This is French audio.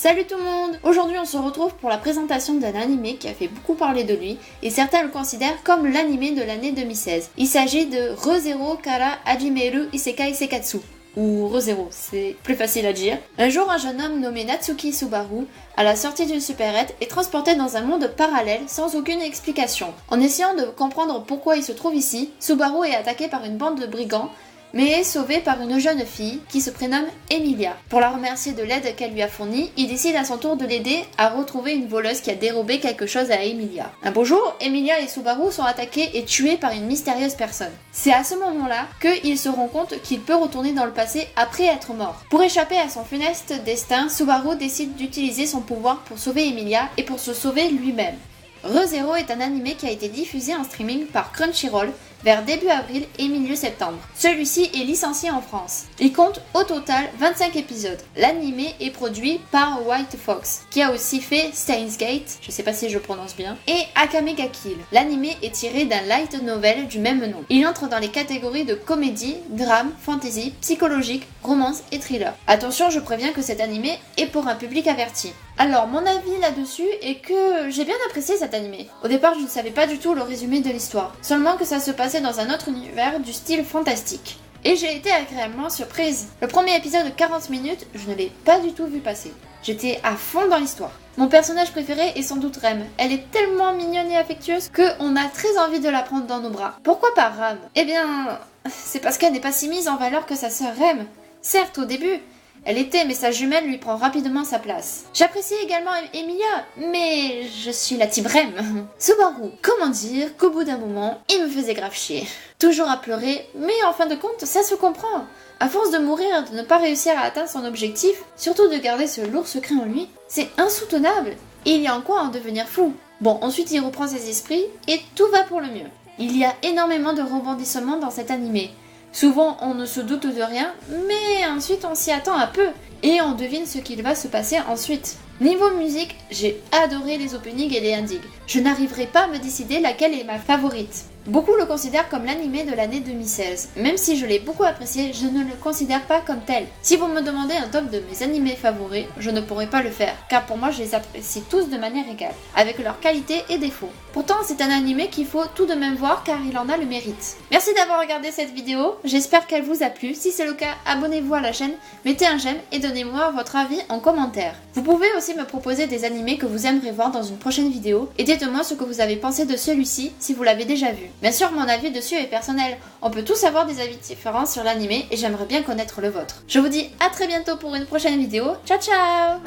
Salut tout le monde! Aujourd'hui on se retrouve pour la présentation d'un animé qui a fait beaucoup parler de lui et certains le considèrent comme l'animé de l'année 2016. Il s'agit de Re:Zero Kara Hajimeru Isekai Sekatsu. Ou Re:Zero, c'est plus facile à dire. Un jour, un jeune homme nommé Natsuki Subaru, à la sortie d'une supérette, est transporté dans un monde parallèle sans aucune explication. En essayant de comprendre pourquoi il se trouve ici, Subaru est attaqué par une bande de brigands, mais est sauvé par une jeune fille qui se prénomme Emilia. Pour la remercier de l'aide qu'elle lui a fournie, il décide à son tour de l'aider à retrouver une voleuse qui a dérobé quelque chose à Emilia. Un beau jour, Emilia et Subaru sont attaqués et tués par une mystérieuse personne. C'est à ce moment-là qu'il se rend compte qu'il peut retourner dans le passé après être mort. Pour échapper à son funeste destin, Subaru décide d'utiliser son pouvoir pour sauver Emilia et pour se sauver lui-même. Re:Zero est un animé qui a été diffusé en streaming par Crunchyroll vers début avril et milieu septembre. Celui-ci est licencié en France. Il compte au total 25 épisodes. L'animé est produit par White Fox, qui a aussi fait Steins Gate, je sais pas si je prononce bien, et Akame ga Kill. L'animé est tiré d'un light novel du même nom. Il entre dans les catégories de comédie, drame, fantasy, psychologique, romance et thriller. Attention, je préviens que cet animé est pour un public averti. Alors, mon avis là-dessus est que j'ai bien apprécié cet animé. Au départ, je ne savais pas du tout le résumé de l'histoire, seulement que ça se passait dans un autre univers du style fantastique. Et j'ai été agréablement surprise. Le premier épisode de 40 minutes, je ne l'ai pas du tout vu passer. J'étais à fond dans l'histoire. Mon personnage préféré est sans doute Rem. Elle est tellement mignonne et affectueuse qu'on a très envie de la prendre dans nos bras. Pourquoi pas Ram? Eh bien, c'est parce qu'elle n'est pas si mise en valeur que sa sœur Rem. Certes, au début, elle était, mais sa jumelle lui prend rapidement sa place. J'apprécie également Emilia, mais je suis la team Rem. Subaru, comment dire qu'au bout d'un moment, il me faisait grave chier. Toujours à pleurer, mais en fin de compte, ça se comprend. À force de mourir, de ne pas réussir à atteindre son objectif, surtout de garder ce lourd secret en lui, c'est insoutenable. Et il y a en quoi en devenir fou. Bon, ensuite il reprend ses esprits et tout va pour le mieux. Il y a énormément de rebondissements dans cet animé. Souvent, on ne se doute de rien, mais ensuite on s'y attend un peu, et on devine ce qu'il va se passer ensuite. Niveau musique, j'ai adoré les openings et les endings. Je n'arriverai pas à me décider laquelle est ma favorite. Beaucoup le considèrent comme l'animé de l'année 2016. Même si je l'ai beaucoup apprécié, je ne le considère pas comme tel. Si vous me demandez un top de mes animés favoris, je ne pourrai pas le faire, car pour moi je les apprécie tous de manière égale, avec leurs qualités et défauts. Pourtant c'est un animé qu'il faut tout de même voir car il en a le mérite. Merci d'avoir regardé cette vidéo, j'espère qu'elle vous a plu. Si c'est le cas, abonnez-vous à la chaîne, mettez un j'aime et donnez-moi votre avis en commentaire. Vous pouvez aussi me proposer des animés que vous aimeriez voir dans une prochaine vidéo, et dites-moi ce que vous avez pensé de celui-ci si vous l'avez déjà vu. Bien sûr, mon avis dessus est personnel. On peut tous avoir des avis différents sur l'animé et j'aimerais bien connaître le vôtre. Je vous dis à très bientôt pour une prochaine vidéo. Ciao ciao!